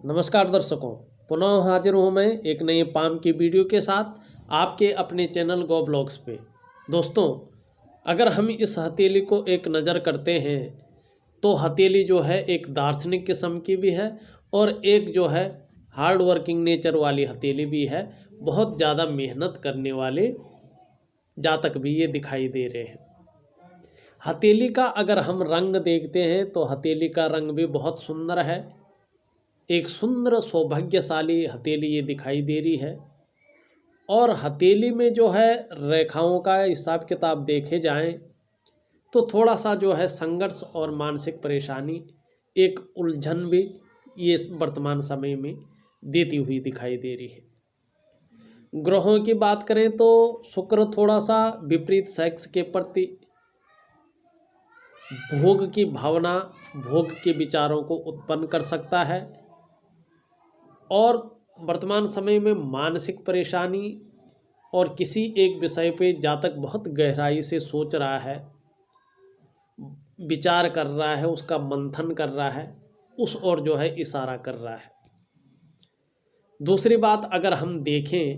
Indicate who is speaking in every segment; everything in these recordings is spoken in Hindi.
Speaker 1: नमस्कार दर्शकों, पुनः हाजिर हूँ मैं एक नए पाम की वीडियो के साथ आपके अपने चैनल गो ब्लॉग्स पे। दोस्तों, अगर हम इस हथेली को एक नज़र करते हैं तो हथेली जो है एक दार्शनिक किस्म की भी है और एक जो है हार्ड वर्किंग नेचर वाली हथेली भी है। बहुत ज़्यादा मेहनत करने वाले जातक भी ये दिखाई दे रहे हैं। हथेली का अगर हम रंग देखते हैं तो हथेली का रंग भी बहुत सुंदर है। एक सुंदर सौभाग्यशाली हथेली ये दिखाई दे रही है। और हथेली में जो है रेखाओं का हिसाब किताब देखे जाएं तो थोड़ा सा जो है संघर्ष और मानसिक परेशानी, एक उलझन भी ये इस वर्तमान समय में देती हुई दिखाई दे रही है। ग्रहों की बात करें तो शुक्र थोड़ा सा विपरीत सेक्स के प्रति भोग की भावना, भोग के विचारों को उत्पन्न कर सकता है और वर्तमान समय में मानसिक परेशानी और किसी एक विषय पे जातक बहुत गहराई से सोच रहा है, विचार कर रहा है, उसका मंथन कर रहा है, उस ओर जो है इशारा कर रहा है। दूसरी बात अगर हम देखें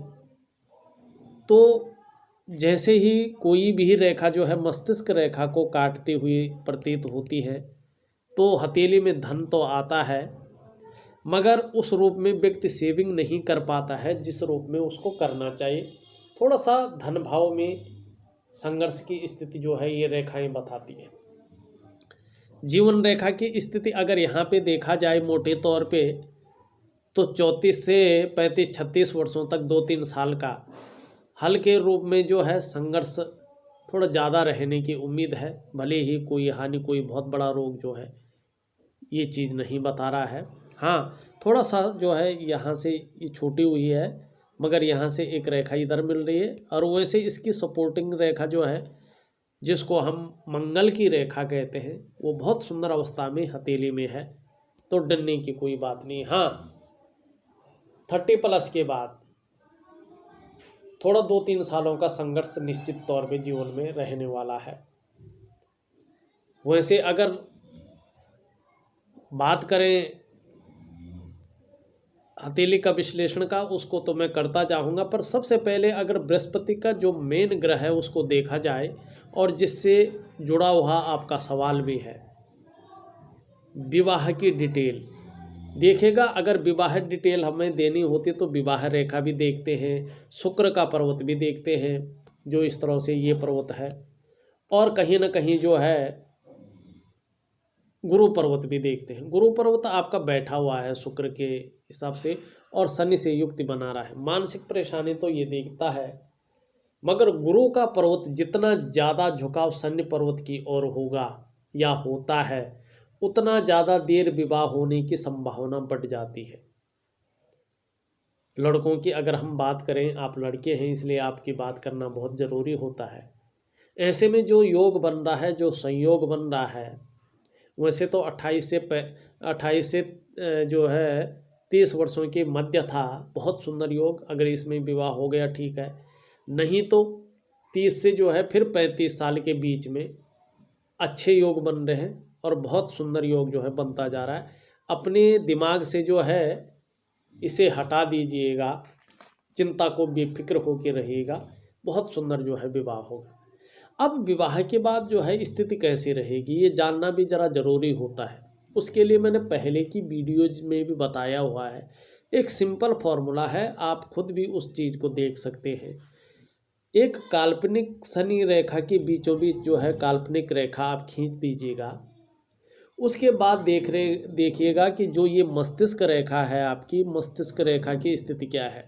Speaker 1: तो जैसे ही कोई भी रेखा जो है मस्तिष्क रेखा को काटते हुए प्रतीत होती है तो हथेली में धन तो आता है, मगर उस रूप में व्यक्ति सेविंग नहीं कर पाता है जिस रूप में उसको करना चाहिए। थोड़ा सा धन भाव में संघर्ष की स्थिति जो है ये रेखाएं बताती है। जीवन रेखा की स्थिति अगर यहाँ पे देखा जाए मोटे तौर पे तो 34 से 35-36 वर्षों तक 2-3 साल का हल्के रूप में जो है संघर्ष थोड़ा ज़्यादा रहने की उम्मीद है। भले ही कोई हानि, कोई बहुत बड़ा रोग जो है ये चीज़ नहीं बता रहा है। हाँ, थोड़ा सा जो है यहाँ से ये छूटी हुई है, मगर यहाँ से एक रेखा इधर मिल रही है और वैसे इसकी सपोर्टिंग रेखा जो है जिसको हम मंगल की रेखा कहते हैं वो बहुत सुंदर अवस्था में हथेली में है, तो डरने की कोई बात नहीं। हाँ, 30+ के बाद थोड़ा 2-3 सालों का संघर्ष निश्चित तौर पे जीवन में रहने वाला है। वैसे अगर बात करें हथेली का विश्लेषण का, उसको तो मैं करता जाऊंगा, पर सबसे पहले अगर बृहस्पति का जो मेन ग्रह है उसको देखा जाए और जिससे जुड़ा हुआ आपका सवाल भी है, विवाह की डिटेल देखेगा। अगर विवाह डिटेल हमें देनी होती तो विवाह रेखा भी देखते हैं, शुक्र का पर्वत भी देखते हैं जो इस तरह से ये पर्वत है, और कहीं ना कहीं जो है गुरु पर्वत भी देखते हैं। गुरु पर्वत आपका बैठा हुआ है शुक्र के हिसाब से और शनि से युक्ति बना रहा है। मानसिक परेशानी तो ये देखता है, मगर गुरु का पर्वत जितना ज़्यादा झुकाव शनि पर्वत की ओर होगा या होता है उतना ज़्यादा देर विवाह होने की संभावना बढ़ जाती है। लड़कों की अगर हम बात करें, आप लड़के हैं इसलिए आपकी बात करना बहुत ज़रूरी होता है। ऐसे में जो योग बन रहा है, जो संयोग बन रहा है, वैसे तो 28 से जो है 30 वर्षों के मध्य था, बहुत सुंदर योग। अगर इसमें विवाह हो गया ठीक है, नहीं तो 30 से जो है फिर 35 साल के बीच में अच्छे योग बन रहे हैं और बहुत सुंदर योग जो है बनता जा रहा है। अपने दिमाग से जो है इसे हटा दीजिएगा, चिंता को बेफिक्र होकर रहिएगा, बहुत सुंदर जो है विवाह होगा। अब विवाह के बाद जो है स्थिति कैसी रहेगी ये जानना भी ज़रा ज़रूरी होता है। उसके लिए मैंने पहले की वीडियोज में भी बताया हुआ है, एक सिंपल फॉर्मूला है, आप खुद भी उस चीज़ को देख सकते हैं। एक काल्पनिक शनि रेखा के बीचों बीच जो है काल्पनिक रेखा आप खींच दीजिएगा। उसके बाद देखिएगा कि जो ये मस्तिष्क रेखा है आपकी, मस्तिष्क रेखा की स्थिति क्या है।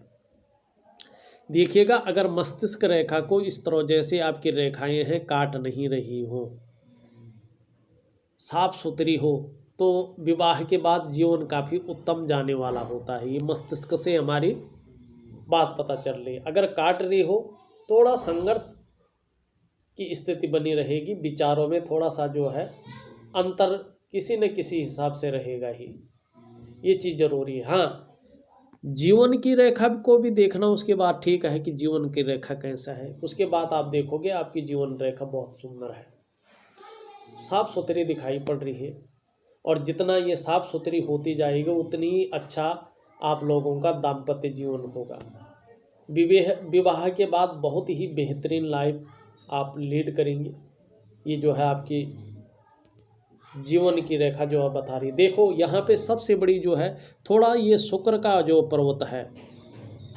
Speaker 1: देखिएगा अगर मस्तिष्क रेखा को इस तरह जैसे आपकी रेखाएं हैं काट नहीं रही हो, साफ सुथरी हो, तो विवाह के बाद जीवन काफ़ी उत्तम जाने वाला होता है। ये मस्तिष्क से हमारी बात पता चल रही है। अगर काट रही हो थोड़ा संघर्ष की स्थिति बनी रहेगी, विचारों में थोड़ा सा जो है अंतर किसी न किसी हिसाब से रहेगा ही, ये चीज़ ज़रूरी है। हाँ, जीवन की रेखा को भी देखना उसके बाद ठीक है कि जीवन की रेखा कैसा है। उसके बाद आप देखोगे आपकी जीवन रेखा बहुत सुंदर है, साफ सुथरी दिखाई पड़ रही है। और जितना ये साफ सुथरी होती जाएगी उतनी ही अच्छा आप लोगों का दाम्पत्य जीवन होगा। विवाह के बाद बहुत ही बेहतरीन लाइफ आप लीड करेंगे। ये जो है आपकी जीवन की रेखा जो है बता रही। देखो यहाँ पे सबसे बड़ी जो है थोड़ा ये शुक्र का जो पर्वत है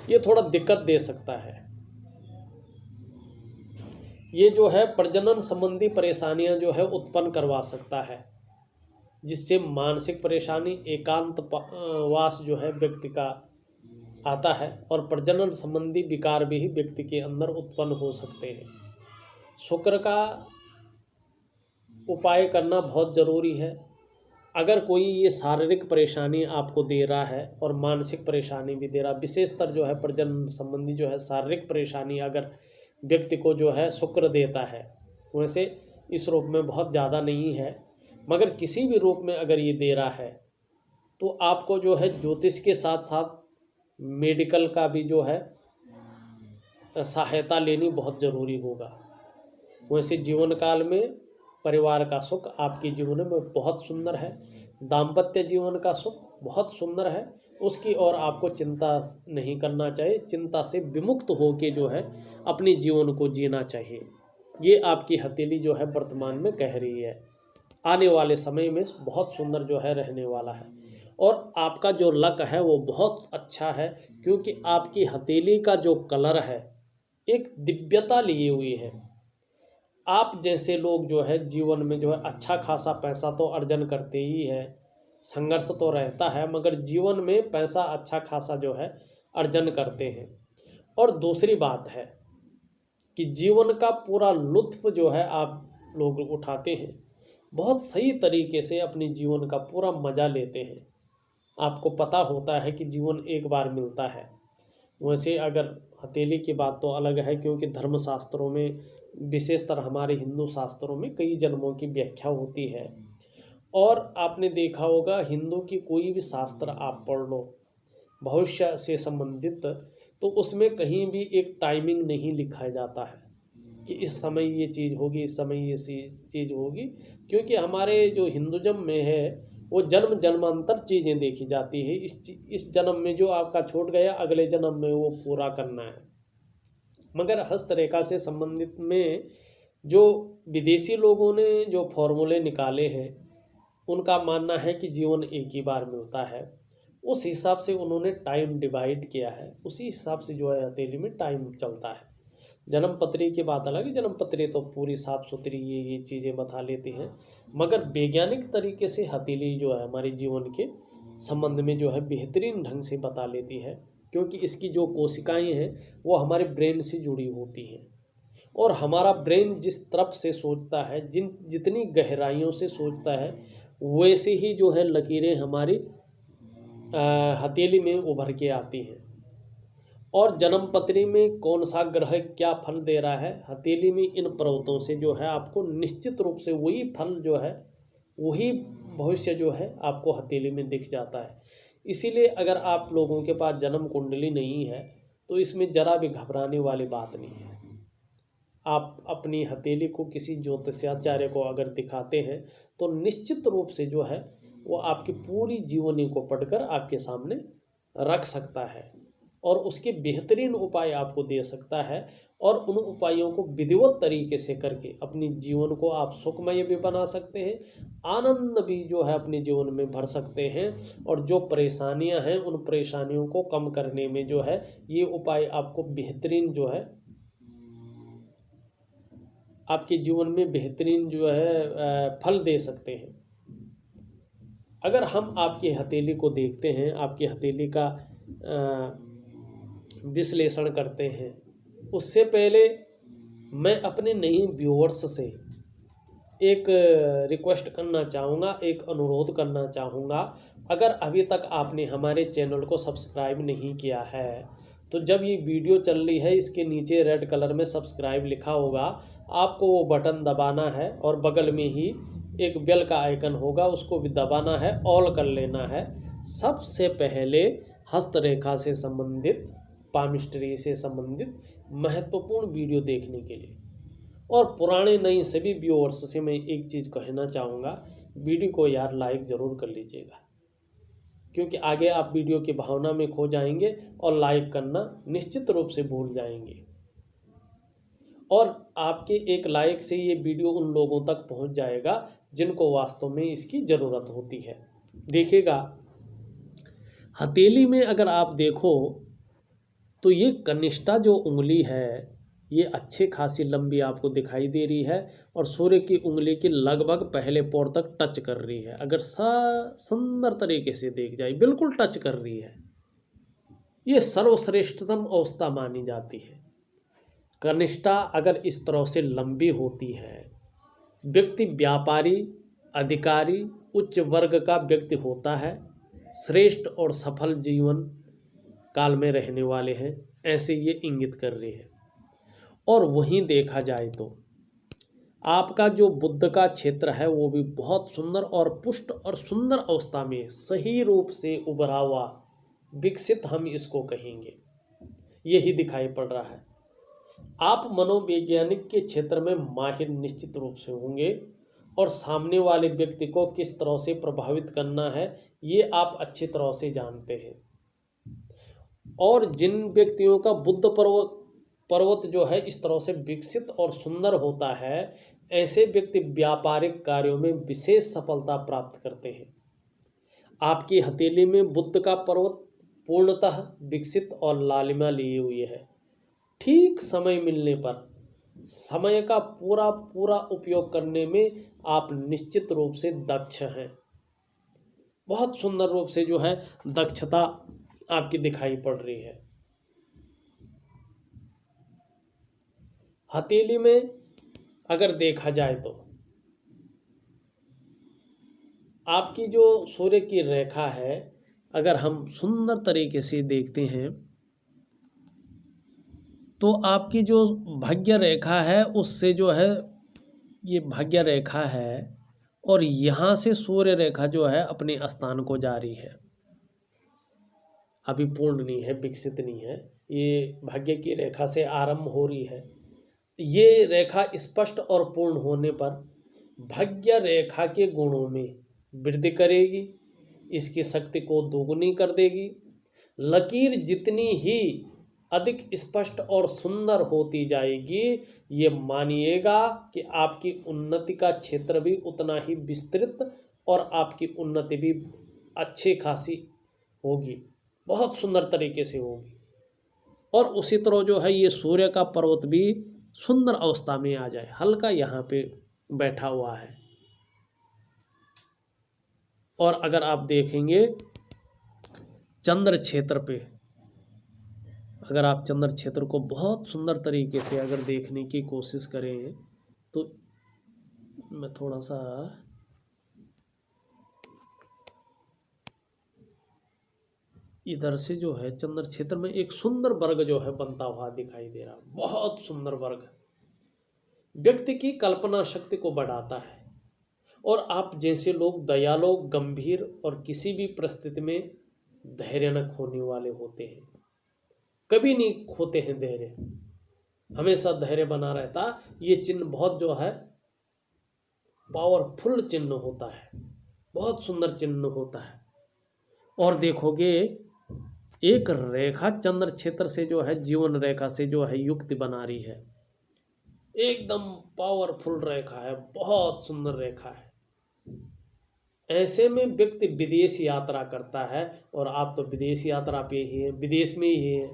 Speaker 1: ये थोड़ा दिक्कत दे सकता है। ये जो है प्रजनन संबंधी परेशानियां जो है उत्पन्न करवा सकता है, जिससे मानसिक परेशानी, एकांतवास जो है व्यक्ति का आता है और प्रजनन संबंधी विकार भी व्यक्ति के अंदर उत्पन्न हो सकते हैं। शुक्र का उपाय करना बहुत ज़रूरी है। अगर कोई ये शारीरिक परेशानी आपको दे रहा है और मानसिक परेशानी भी दे रहा, विशेषतर जो है प्रजनन संबंधी जो है शारीरिक परेशानी अगर व्यक्ति को जो है शुक्र देता है, वैसे इस रूप में बहुत ज़्यादा नहीं है, मगर किसी भी रूप में अगर ये दे रहा है तो आपको जो है ज्योतिष के साथ साथ मेडिकल का भी जो है सहायता लेनी बहुत ज़रूरी होगा। वैसे जीवन काल में परिवार का सुख आपके जीवन में बहुत सुंदर है, दाम्पत्य जीवन का सुख बहुत सुंदर है, उसकी ओर आपको चिंता नहीं करना चाहिए। चिंता से विमुक्त होके जो है अपने जीवन को जीना चाहिए। ये आपकी हथेली जो है वर्तमान में कह रही है, आने वाले समय में बहुत सुंदर जो है रहने वाला है। और आपका जो लक है वो बहुत अच्छा है, क्योंकि आपकी हथेली का जो कलर है एक दिव्यता लिए हुई है। आप जैसे लोग जो है जीवन में जो है अच्छा खासा पैसा तो अर्जन करते ही है, संघर्ष तो रहता है, मगर जीवन में पैसा अच्छा खासा जो है अर्जन करते हैं। और दूसरी बात है कि जीवन का पूरा लुत्फ जो है आप लोग उठाते हैं, बहुत सही तरीके से अपने जीवन का पूरा मज़ा लेते हैं। आपको पता होता है कि जीवन एक बार मिलता है। वैसे अगर हथेली की बात तो अलग है, क्योंकि धर्मशास्त्रों में, विशेषतर हमारे हिंदू शास्त्रों में कई जन्मों की व्याख्या होती है। और आपने देखा होगा हिंदू की कोई भी शास्त्र आप पढ़ लो भविष्य से संबंधित, तो उसमें कहीं भी एक टाइमिंग नहीं लिखा जाता है कि इस समय ये चीज़ होगी, इस समय ये चीज़ होगी, क्योंकि हमारे जो हिंदुज़म में है वो जन्म जन्मांतर चीज़ें देखी जाती है। इस जन्म में जो आपका छूट गया अगले जन्म में वो पूरा करना है। मगर हस्तरेखा से संबंधित में जो विदेशी लोगों ने जो फॉर्मूले निकाले हैं, उनका मानना है कि जीवन एक ही बार मिलता है। उस हिसाब से उन्होंने टाइम डिवाइड किया है, उसी हिसाब से जो है हथेली में टाइम चलता है। जन्म पत्री की बात अलग है, जन्म पत्री तो पूरी साफ सुथरी ये चीज़ें बता लेती हैं, मगर वैज्ञानिक तरीके से हथेली जो है हमारे जीवन के संबंध में जो है बेहतरीन ढंग से बता लेती है, क्योंकि इसकी जो कोशिकाएं हैं वो हमारे ब्रेन से जुड़ी होती हैं। और हमारा ब्रेन जिस तरफ से सोचता है, जितनी गहराइयों से सोचता है, वैसे ही जो है लकीरें हमारी हथेली में उभर के आती हैं। और जन्म पत्री में कौन सा ग्रह क्या फल दे रहा है, हथेली में इन पर्वतों से जो है आपको निश्चित रूप से वही फल जो है, वही भविष्य जो है आपको हथेली में दिख जाता है। इसीलिए अगर आप लोगों के पास जन्म कुंडली नहीं है तो इसमें जरा भी घबराने वाली बात नहीं है। आप अपनी हथेली को किसी ज्योतिषाचार्य को अगर दिखाते हैं तो निश्चित रूप से जो है वो आपकी पूरी जीवनी को पढ़कर आपके सामने रख सकता है और उसके बेहतरीन उपाय आपको दे सकता है। और उन उपायों को विधिवत तरीके से करके अपने जीवन को आप सुखमय भी बना सकते हैं, आनंद भी जो है अपने जीवन में भर सकते हैं। और जो परेशानियां हैं उन परेशानियों को कम करने में जो है ये उपाय आपको बेहतरीन जो है आपके जीवन में बेहतरीन जो है फल दे सकते हैं। अगर हम आपकी हथेली को देखते हैं, आपकी हथेली का विश्लेषण करते हैं, उससे पहले मैं अपने नए व्यूअर्स से एक रिक्वेस्ट करना चाहूँगा, एक अनुरोध करना चाहूँगा। अगर अभी तक आपने हमारे चैनल को सब्सक्राइब नहीं किया है तो जब ये वीडियो चल रही है इसके नीचे रेड कलर में सब्सक्राइब लिखा होगा, आपको वो बटन दबाना है और बगल में ही एक बेल का आइकन होगा, उसको भी दबाना है, ऑल कर लेना है। सबसे पहले हस्तरेखा से संबंधित, पामिस्ट्री से संबंधित महत्वपूर्ण वीडियो देखने के लिए। और पुराने नए सभी व्यूअर्स से मैं एक चीज़ कहना चाहूँगा वीडियो को यार लाइक ज़रूर कर लीजिएगा, क्योंकि आगे आप वीडियो की भावना में खो जाएंगे और लाइक करना निश्चित रूप से भूल जाएंगे। और आपके एक लाइक से ये वीडियो उन लोगों तक पहुंच जाएगा जिनको वास्तव में इसकी ज़रूरत होती है। देखिएगा, हथेली में अगर आप देखो तो ये कनिष्ठा जो उंगली है ये अच्छे खासी लंबी आपको दिखाई दे रही है और सूर्य की उंगली के लगभग पहले पोर तक टच कर रही है। अगर सुंदर तरीके से देख जाए बिल्कुल टच कर रही है। ये सर्वश्रेष्ठतम अवस्था मानी जाती है। कनिष्ठा अगर इस तरह से लंबी होती है, व्यक्ति व्यापारी, अधिकारी, उच्च वर्ग का व्यक्ति होता है, श्रेष्ठ और सफल जीवन काल में रहने वाले हैं, ऐसे ये इंगित कर रही है। और वहीं देखा जाए तो आपका जो बुद्ध का क्षेत्र है वो भी बहुत सुंदर और पुष्ट और सुंदर अवस्था में सही रूप से उभरा हुआ विकसित हम इसको कहेंगे, यही दिखाई पड़ रहा है। आप मनोवैज्ञानिक के क्षेत्र में माहिर निश्चित रूप से होंगे और सामने वाले व्यक्ति को किस तरह से प्रभावित करना है ये आप अच्छी तरह से जानते हैं। और जिन व्यक्तियों का बुद्ध पर्वत जो है इस तरह से विकसित और सुंदर होता है, ऐसे व्यक्ति व्यापारिक कार्यों में विशेष सफलता प्राप्त करते हैं। आपकी हथेली में बुद्ध का पर्वत पूर्णतः विकसित और लालिमा लिए हुए है। ठीक समय मिलने पर समय का पूरा पूरा उपयोग करने में आप निश्चित रूप से दक्ष हैं। बहुत सुंदर रूप से जो है दक्षता आपकी दिखाई पड़ रही है। हथेली में अगर देखा जाए तो आपकी जो सूर्य की रेखा है, अगर हम सुंदर तरीके से देखते हैं तो आपकी जो भाग्य रेखा है उससे जो है ये भाग्य रेखा है और यहाँ से सूर्य रेखा जो है अपने स्थान को जा रही है। अभी पूर्ण नहीं है, विकसित नहीं है, ये भाग्य की रेखा से आरंभ हो रही है। ये रेखा स्पष्ट और पूर्ण होने पर भाग्य रेखा के गुणों में वृद्धि करेगी, इसकी शक्ति को दोगुनी कर देगी। लकीर जितनी ही अधिक स्पष्ट और सुंदर होती जाएगी, ये मानिएगा कि आपकी उन्नति का क्षेत्र भी उतना ही विस्तृत और आपकी उन्नति भी अच्छी खासी होगी, बहुत सुंदर तरीके से होगी। और उसी तरह जो है ये सूर्य का पर्वत भी सुंदर अवस्था में आ जाए, हल्का यहाँ पे बैठा हुआ है। और अगर आप देखेंगे चंद्र क्षेत्र पे, अगर आप चंद्र क्षेत्र को बहुत सुंदर तरीके से अगर देखने की कोशिश करें तो मैं थोड़ा सा इधर से जो है चंद्र क्षेत्र में एक सुंदर वर्ग जो है बनता हुआ दिखाई दे रहा, बहुत सुंदर वर्ग व्यक्ति की कल्पना शक्ति को बढ़ाता है। और आप जैसे लोग दयालु, गंभीर और किसी भी परिस्थिति में धैर्य न खोने वाले होते हैं, कभी नहीं खोते हैं धैर्य, हमेशा धैर्य बना रहता। ये चिन्ह बहुत जो है पावरफुल चिन्ह होता है, बहुत सुंदर चिन्ह होता है। और देखोगे एक रेखा चंद्र क्षेत्र से जो है जीवन रेखा से जो है युक्ति बना रही है, एकदम पावरफुल रेखा है, बहुत सुंदर रेखा है। ऐसे में व्यक्ति विदेश यात्रा करता है और आप तो विदेश यात्रा पे ही हैं, विदेश में ही हैं।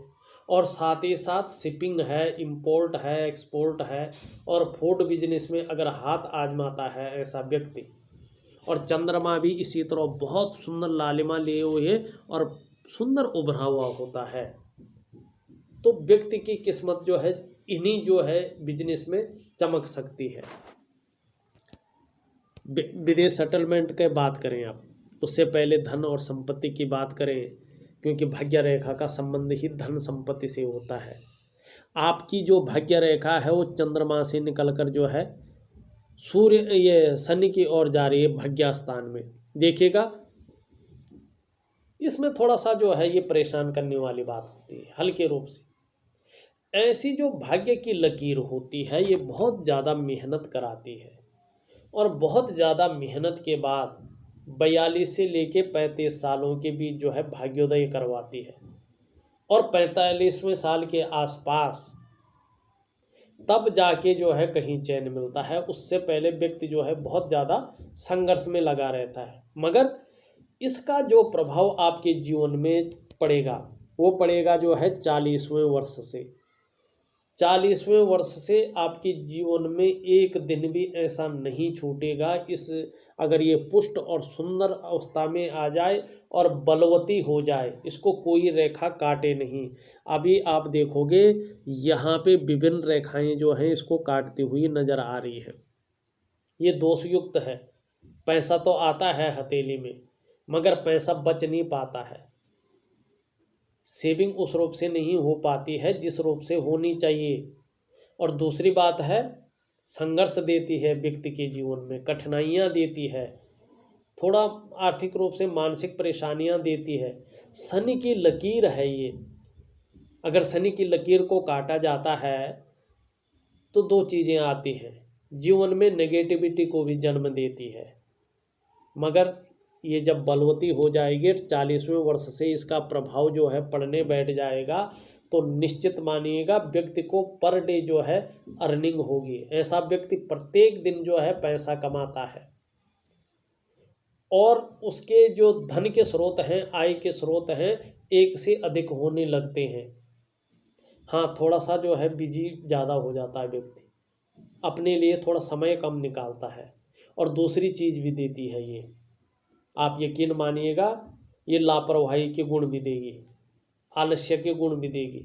Speaker 1: और साथ ही साथ शिपिंग है, इंपोर्ट है, एक्सपोर्ट है और फूड बिजनेस में अगर हाथ आजमाता है ऐसा व्यक्ति। और चंद्रमा भी इसी तरह बहुत सुंदर लालिमा लिए हुए और सुंदर उभरा हुआ होता है। तो व्यक्ति की किस्मत जो है इन्हीं जो है बिजनेस में चमक सकती है। विदेश सेटलमेंट की बात करें आप, उससे पहले धन और संपत्ति की बात करें, क्योंकि भाग्य रेखा का संबंध ही धन संपत्ति से होता है। आपकी जो भाग्य रेखा है वो चंद्रमा से निकलकर जो है सूर्य ये शनि की ओर जा रही है भाग्य स्थान में। देखिएगा इसमें थोड़ा सा जो है ये परेशान करने वाली बात होती है हल्के रूप से। ऐसी जो भाग्य की लकीर होती है ये बहुत ज़्यादा मेहनत कराती है। और बहुत ज़्यादा मेहनत के बाद 42 से लेके 35 सालों के बीच जो है भाग्योदय करवाती है, और 45वें साल के आसपास तब जाके जो है कहीं चैन मिलता है। उससे पहले व्यक्ति जो है बहुत ज़्यादा संघर्ष में लगा रहता है। मगर इसका जो प्रभाव आपके जीवन में पड़ेगा वो पड़ेगा जो है 40वें वर्ष से। 40वें वर्ष से आपके जीवन में एक दिन भी ऐसा नहीं छूटेगा, इस अगर ये पुष्ट और सुंदर अवस्था में आ जाए और बलवती हो जाए, इसको कोई रेखा काटे नहीं। अभी आप देखोगे यहाँ पे विभिन्न रेखाएं जो हैं इसको काटती हुई नजर आ रही है। ये दोषयुक्त है। पैसा तो आता है हथेली में मगर पैसा बच नहीं पाता है। सेविंग उस रूप से नहीं हो पाती है जिस रूप से होनी चाहिए। और दूसरी बात है, संघर्ष देती है व्यक्ति के जीवन में, कठिनाइयाँ देती है, थोड़ा आर्थिक रूप से मानसिक परेशानियाँ देती है। शनि की लकीर है ये। अगर शनि की लकीर को काटा जाता है तो दो चीज़ें आती हैं, जीवन में नेगेटिविटी को भी जन्म देती है। मगर ये जब बलवती हो जाएगी 40वें वर्ष से इसका प्रभाव जो है पड़ने बैठ जाएगा तो निश्चित मानिएगा व्यक्ति को पर डे जो है अर्निंग होगी। ऐसा व्यक्ति प्रत्येक दिन जो है पैसा कमाता है और उसके जो धन के स्रोत हैं, आय के स्रोत हैं, एक से अधिक होने लगते हैं। हाँ, थोड़ा सा जो है बिजी ज़्यादा हो जाता है व्यक्ति, अपने लिए थोड़ा समय कम निकालता है। और दूसरी चीज़ भी देती है ये, आप यकीन मानिएगा, ये लापरवाही के गुण भी देगी, आलस्य के गुण भी देगी।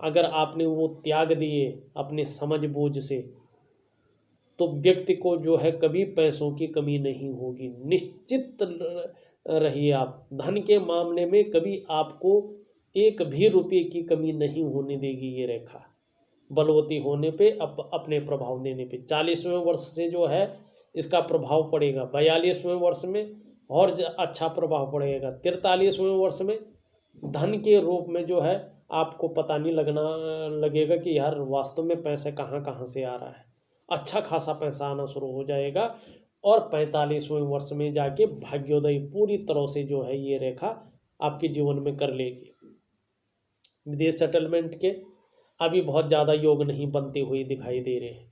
Speaker 1: अगर आपने वो त्याग दिए अपने समझ बूझ से तो व्यक्ति को जो है कभी पैसों की कमी नहीं होगी। निश्चित रहिए आप, धन के मामले में कभी आपको एक भी रुपये की कमी नहीं होने देगी ये रेखा, बलवती होने पे अपने प्रभाव देने पे। 40वें वर्ष से जो है इसका प्रभाव पड़ेगा, 42वें वर्ष में और अच्छा प्रभाव पड़ेगा, 43वें वर्ष में धन के रूप में जो है आपको पता नहीं लगेगा कि यार वास्तव में पैसा कहाँ कहाँ से आ रहा है। अच्छा खासा पैसा आना शुरू हो जाएगा और 45वें वर्ष में जाके भाग्योदय पूरी तरह से जो है ये रेखा आपके जीवन में कर लेगी। विदेश सेटलमेंट के अभी बहुत ज़्यादा योग नहीं बनते हुए दिखाई दे रहे हैं,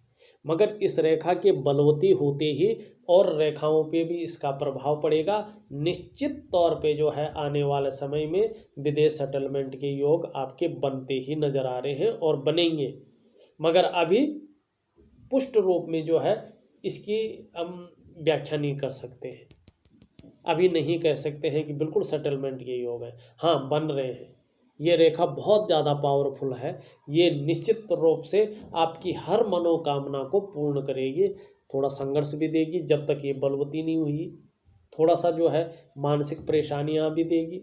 Speaker 1: मगर इस रेखा के बलवती होते ही और रेखाओं पे भी इसका प्रभाव पड़ेगा। निश्चित तौर पे जो है आने वाले समय में विदेश सेटलमेंट के योग आपके बनते ही नज़र आ रहे हैं और बनेंगे। मगर अभी पुष्ट रूप में जो है इसकी हम व्याख्या नहीं कर सकते हैं, अभी नहीं कह सकते हैं कि बिल्कुल सेटलमेंट के योग है। हाँ, बन रहे हैं। ये रेखा बहुत ज़्यादा पावरफुल है, ये निश्चित रूप से आपकी हर मनोकामना को पूर्ण करेगी। थोड़ा संघर्ष भी देगी जब तक ये बलवती नहीं हुई, थोड़ा सा जो है मानसिक परेशानियां भी देगी,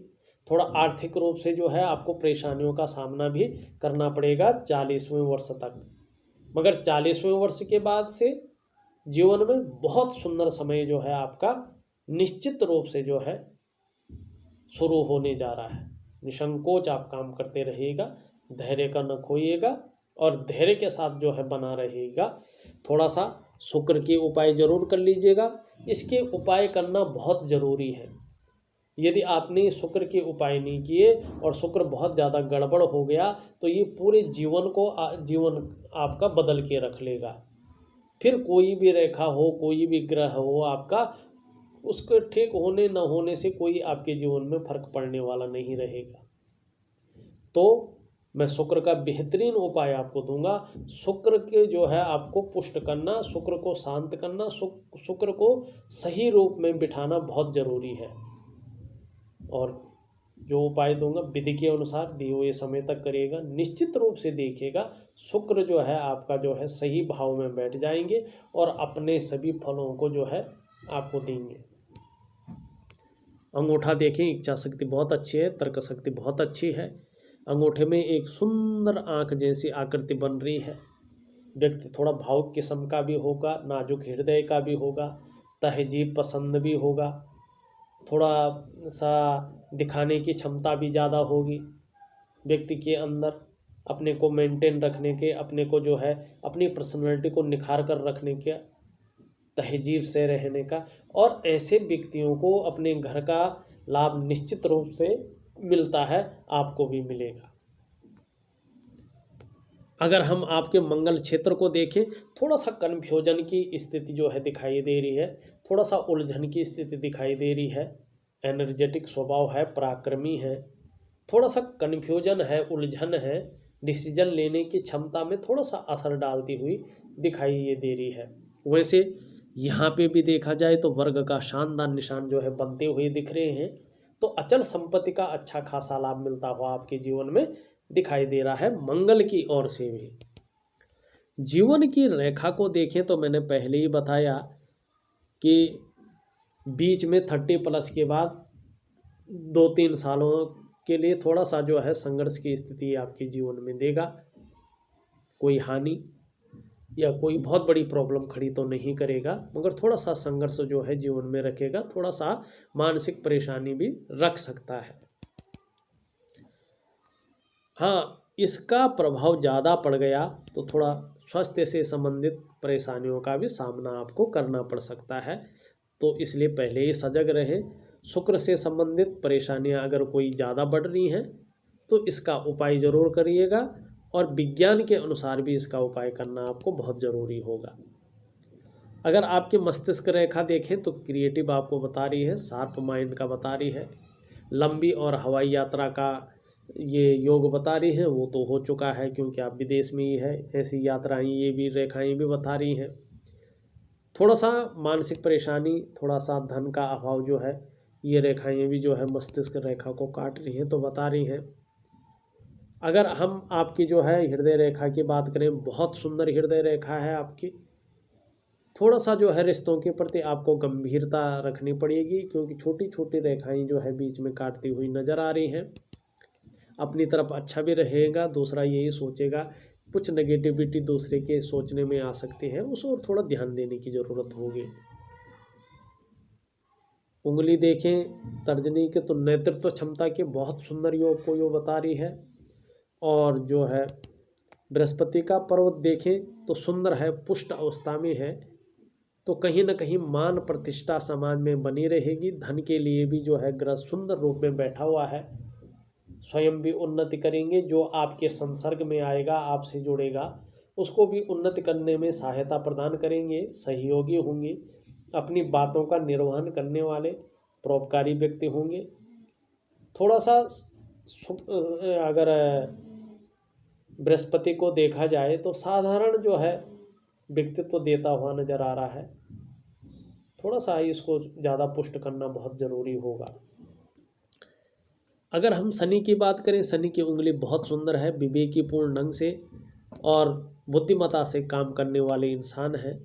Speaker 1: थोड़ा आर्थिक रूप से जो है आपको परेशानियों का सामना भी करना पड़ेगा 40वें वर्ष तक। मगर 40वें वर्ष के बाद से जीवन में बहुत सुंदर समय जो है आपका निश्चित रूप से जो है शुरू होने जा रहा है। निसंकोच आप काम करते रहिएगा, धैर्य का न खोइएगा और धैर्य के साथ जो है बना रहेगा। थोड़ा सा शुक्र के उपाय जरूर कर लीजिएगा, इसके उपाय करना बहुत ज़रूरी है। यदि आपने शुक्र के उपाय नहीं किए और शुक्र बहुत ज़्यादा गड़बड़ हो गया तो ये पूरे जीवन आपका बदल के रख लेगा। फिर कोई भी रेखा हो, कोई भी ग्रह हो आपका, उसके ठीक होने न होने से कोई आपके जीवन में फर्क पड़ने वाला नहीं रहेगा। तो मैं शुक्र का बेहतरीन उपाय आपको दूंगा। शुक्र के जो है आपको पुष्ट करना, शुक्र को शांत करना, शुक्र को सही रूप में बिठाना बहुत ज़रूरी है। और जो उपाय दूंगा विधि के अनुसार दिए हुए समय तक करिएगा, निश्चित रूप से देखिएगा शुक्र जो है आपका जो है सही भाव में बैठ जाएंगे और अपने सभी फलों को जो है आपको देंगे। अंगूठा देखें, इच्छा शक्ति बहुत अच्छी है, तर्क शक्ति बहुत अच्छी है। अंगूठे में एक सुंदर आँख जैसी आकृति बन रही है। व्यक्ति थोड़ा भावुक किस्म का भी होगा, नाजुक हृदय का भी होगा, तहजीब पसंद भी होगा, थोड़ा सा दिखाने की क्षमता भी ज़्यादा होगी व्यक्ति के अंदर, अपने को मेंटेन रखने के, अपने को जो है अपनी पर्सनैलिटी को निखार कर रखने के तहजीब से रहने का, और ऐसे व्यक्तियों को अपने घर का लाभ निश्चित रूप से मिलता है, आपको भी मिलेगा। अगर हम आपके मंगल क्षेत्र को देखें, थोड़ा सा कन्फ्यूजन की स्थिति जो है दिखाई दे रही है, थोड़ा सा उलझन की स्थिति दिखाई दे रही है। एनर्जेटिक स्वभाव है, पराक्रमी है, थोड़ा सा कन्फ्यूजन है, उलझन है, डिसीजन लेने की क्षमता में थोड़ा सा असर डालती हुई दिखाई ये दे रही है। वैसे यहाँ पे भी देखा जाए तो वर्ग का शानदार निशान जो है बनते हुए दिख रहे हैं, तो अचल संपत्ति का अच्छा खासा लाभ मिलता हुआ आपके जीवन में दिखाई दे रहा है मंगल की ओर से भी। जीवन की रेखा को देखें तो मैंने पहले ही बताया कि बीच में 30+ के बाद 2-3 सालों के लिए थोड़ा सा जो है संघर्ष की स्थिति आपके जीवन में देगा। कोई हानि या कोई बहुत बड़ी प्रॉब्लम खड़ी तो नहीं करेगा, मगर थोड़ा सा संघर्ष जो है जीवन में रखेगा, थोड़ा सा मानसिक परेशानी भी रख सकता है। हाँ, इसका प्रभाव ज़्यादा पड़ गया तो थोड़ा स्वास्थ्य से संबंधित परेशानियों का भी सामना आपको करना पड़ सकता है, तो इसलिए पहले ही सजग रहें। शुक्र से संबंधित परेशानियां अगर कोई ज़्यादा बढ़ रही हैं तो इसका उपाय ज़रूर करिएगा, और विज्ञान के अनुसार भी इसका उपाय करना आपको बहुत ज़रूरी होगा। अगर आपके मस्तिष्क रेखा देखें तो क्रिएटिव आपको बता रही है, शार्प माइंड का बता रही है, लंबी और हवाई यात्रा का ये योग बता रही हैं, वो तो हो चुका है क्योंकि आप विदेश में ही है। ऐसी यात्राएं ये भी रेखाएं भी बता रही हैं। थोड़ा सा मानसिक परेशानी, थोड़ा सा धन का अभाव जो है, ये रेखाएं भी जो है मस्तिष्क रेखा को काट रही हैं, तो बता रही हैं। अगर हम आपकी जो है हृदय रेखा की बात करें, बहुत सुंदर हृदय रेखा है आपकी। थोड़ा सा जो है रिश्तों के प्रति आपको गंभीरता रखनी पड़ेगी, क्योंकि छोटी छोटी रेखाएं जो है बीच में काटती हुई नजर आ रही हैं। अपनी तरफ अच्छा भी रहेगा, दूसरा यही सोचेगा, कुछ नेगेटिविटी दूसरे के सोचने में आ सकती है, उस और थोड़ा ध्यान देने की ज़रूरत होगी। उंगली देखें तर्जनी के तो नेतृत्व क्षमता के बहुत सुंदर योग को यो बता रही है। और जो है बृहस्पति का पर्वत देखें तो सुंदर है, पुष्ट अवस्था में है, तो कहीं ना कहीं मान प्रतिष्ठा समाज में बनी रहेगी। धन के लिए भी जो है ग्रह सुंदर रूप में बैठा हुआ है, स्वयं भी उन्नति करेंगे। जो आपके संसर्ग में आएगा, आपसे जुड़ेगा, उसको भी उन्नति करने में सहायता प्रदान करेंगे, सहयोगी होंगे, अपनी बातों का निर्वहन करने वाले परोपकारी व्यक्ति होंगे। थोड़ा सा अगर बृहस्पति को देखा जाए तो साधारण जो है व्यक्तित्व देता हुआ नजर आ रहा है, थोड़ा सा इसको ज़्यादा पुष्ट करना बहुत ज़रूरी होगा। अगर हम शनि की बात करें, शनि की उंगली बहुत सुंदर है, विवेकीपूर्ण ढंग से और बुद्धिमत्ता से काम करने वाले इंसान हैं।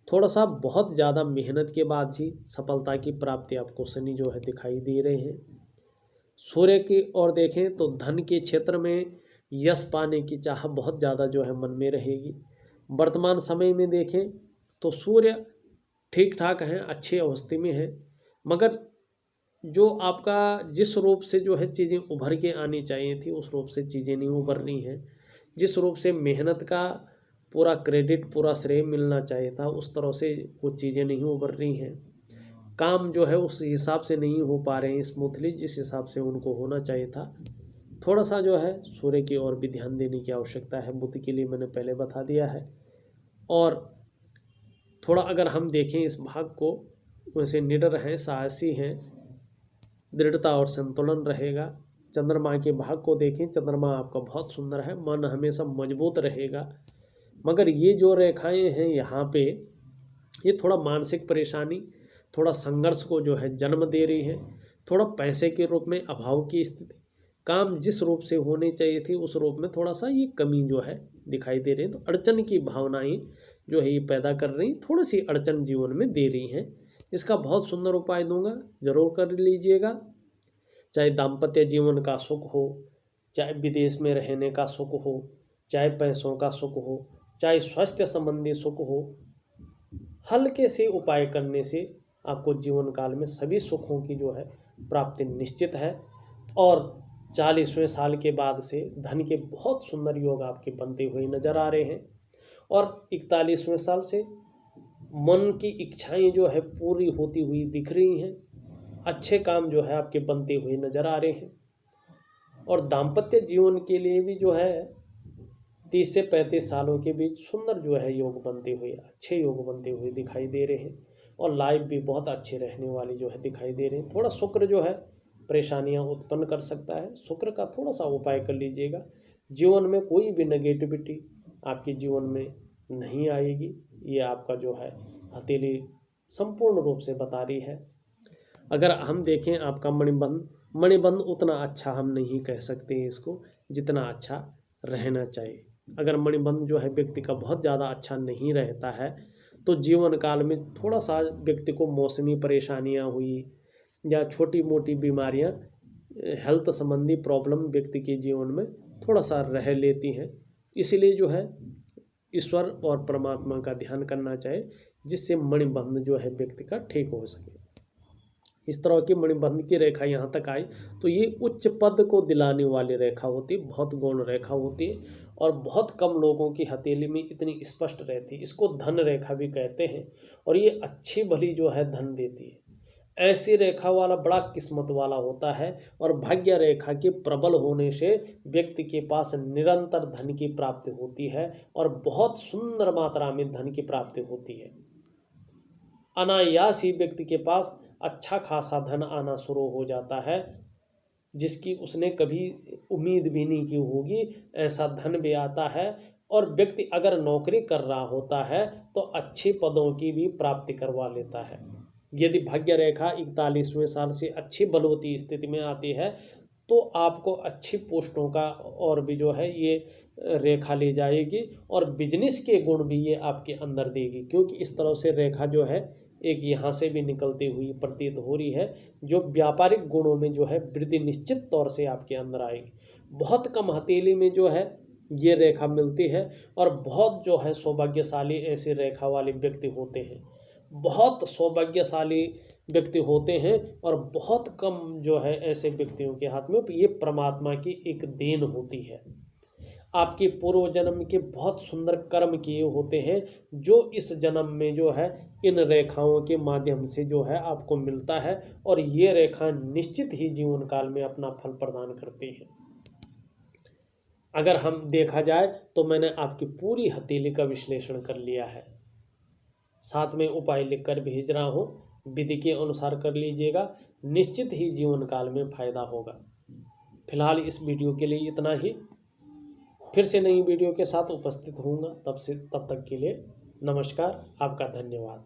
Speaker 1: थोड़ा सा बहुत ज़्यादा मेहनत के बाद ही सफलता की प्राप्ति आपको शनि जो है दिखाई दे रहे हैं। सूर्य की ओर देखें तो धन के क्षेत्र में यश पाने की चाह बहुत ज़्यादा जो है मन में रहेगी। वर्तमान समय में देखें तो सूर्य ठीक ठाक हैं, अच्छी अवस्था में है, मगर जो आपका जिस रूप से जो है चीज़ें उभर के आनी चाहिए थी उस रूप से चीज़ें नहीं उभर रही हैं। जिस रूप से मेहनत का पूरा क्रेडिट, पूरा श्रेय मिलना चाहिए था, उस तरह से वो चीज़ें नहीं उभर रही हैं। काम जो है उस हिसाब से नहीं हो पा रहे हैं स्मूथली, जिस हिसाब से उनको होना चाहिए था। थोड़ा सा जो है सूर्य की ओर भी ध्यान देने की आवश्यकता है। बुद्धि के लिए मैंने पहले बता दिया है। और थोड़ा अगर हम देखें इस भाग को, वैसे निडर हैं, साहसी हैं, दृढ़ता और संतुलन रहेगा। चंद्रमा के भाग को देखें, चंद्रमा आपका बहुत सुंदर है, मन हमेशा मजबूत रहेगा। मगर ये जो रेखाएं हैं यहाँ पे, ये थोड़ा मानसिक परेशानी, थोड़ा संघर्ष को जो है जन्म दे रही है। थोड़ा पैसे के रूप में अभाव की स्थिति, काम जिस रूप से होनी चाहिए थी उस रूप में थोड़ा सा ये कमी जो है दिखाई दे रही है। तो अड़चन की भावनाएं जो है ये पैदा कर रही, थोड़ी सी अड़चन जीवन में दे रही हैं। इसका बहुत सुंदर उपाय दूंगा, जरूर कर लीजिएगा। चाहे दाम्पत्य जीवन का सुख हो, चाहे विदेश में रहने का सुख हो, चाहे पैसों का सुख हो, चाहे स्वास्थ्य संबंधी सुख हो, हल्के से उपाय करने से आपको जीवन काल में सभी सुखों की जो है प्राप्ति निश्चित है। और 40वें साल के बाद से धन के बहुत सुंदर योग आपके बनते हुए नजर आ रहे हैं। और 41वें साल से मन की इच्छाएं जो है पूरी होती हुई दिख रही हैं, अच्छे काम जो है आपके बनते हुए नजर आ रहे हैं। और दाम्पत्य जीवन के लिए भी जो है 30 से 35 सालों के बीच सुंदर जो है योग बनते हुए, अच्छे योग बनते हुए दिखाई दे रहे हैं। और लाइफ भी बहुत अच्छे रहने वाली जो है दिखाई दे रहे हैं। थोड़ा शुक्र जो है परेशानियां उत्पन्न कर सकता है, शुक्र का थोड़ा सा उपाय कर लीजिएगा। जीवन में कोई भी नेगेटिविटी आपके जीवन में नहीं आएगी, ये आपका जो है हथेली संपूर्ण रूप से बता रही है। अगर हम देखें आपका मणिबंध उतना अच्छा हम नहीं कह सकते इसको जितना अच्छा रहना चाहिए। अगर मणिबंध जो है व्यक्ति का बहुत ज़्यादा अच्छा नहीं रहता है तो जीवन काल में थोड़ा सा व्यक्ति को मौसमी परेशानियां हुई या छोटी मोटी बीमारियां, हेल्थ संबंधी प्रॉब्लम व्यक्ति के जीवन में थोड़ा सा रह लेती हैं। इसीलिए जो है ईश्वर और परमात्मा का ध्यान करना चाहिए, जिससे मणिबंध जो है व्यक्ति का ठीक हो सके। इस तरह की मणिबंध की रेखा यहाँ तक आई तो ये उच्च पद को दिलाने वाली रेखा होती है, बहुत गौण रेखा होती है और बहुत कम लोगों की हथेली में इतनी स्पष्ट रहती है। इसको धन रेखा भी कहते हैं और ये अच्छी भली जो है धन देती है। ऐसी रेखा वाला बड़ा किस्मत वाला होता है और भाग्य रेखा के प्रबल होने से व्यक्ति के पास निरंतर धन की प्राप्ति होती है और बहुत सुंदर मात्रा में धन की प्राप्ति होती है। अनायास ही व्यक्ति के पास अच्छा खासा धन आना शुरू हो जाता है, जिसकी उसने कभी उम्मीद भी नहीं की होगी, ऐसा धन भी आता है। और व्यक्ति अगर नौकरी कर रहा होता है तो अच्छे पदों की भी प्राप्ति करवा लेता है। यदि भाग्य रेखा 41वें साल से अच्छी बलवती स्थिति में आती है तो आपको अच्छी पोस्टों का और भी जो है ये रेखा ले जाएगी और बिजनेस के गुण भी ये आपके अंदर देगी, क्योंकि इस तरह से रेखा जो है एक यहाँ से भी निकलती हुई प्रतीत हो रही है, जो व्यापारिक गुणों में जो है वृद्धि निश्चित तौर से आपके अंदर आएगी। बहुत कम हथेली में जो है ये रेखा मिलती है और बहुत जो है सौभाग्यशाली ऐसे रेखा वाले व्यक्ति होते हैं, बहुत सौभाग्यशाली व्यक्ति होते हैं और बहुत कम जो है ऐसे व्यक्तियों के हाथ में। ये परमात्मा की एक देन होती है। आपके पूर्व जन्म के बहुत सुंदर कर्म किए होते हैं जो इस जन्म में जो है इन रेखाओं के माध्यम से जो है आपको मिलता है और ये रेखा निश्चित ही जीवन काल में अपना फल प्रदान करती है। अगर हम देखा जाए तो मैंने आपकी पूरी हथेली का विश्लेषण कर लिया है, साथ में उपाय लिखकर भेज रहा हूँ, विधि के अनुसार कर लीजिएगा, निश्चित ही जीवन काल में फायदा होगा। फिलहाल इस वीडियो के लिए इतना ही, फिर से नई वीडियो के साथ उपस्थित होऊंगा। तब तक के लिए नमस्कार, आपका धन्यवाद।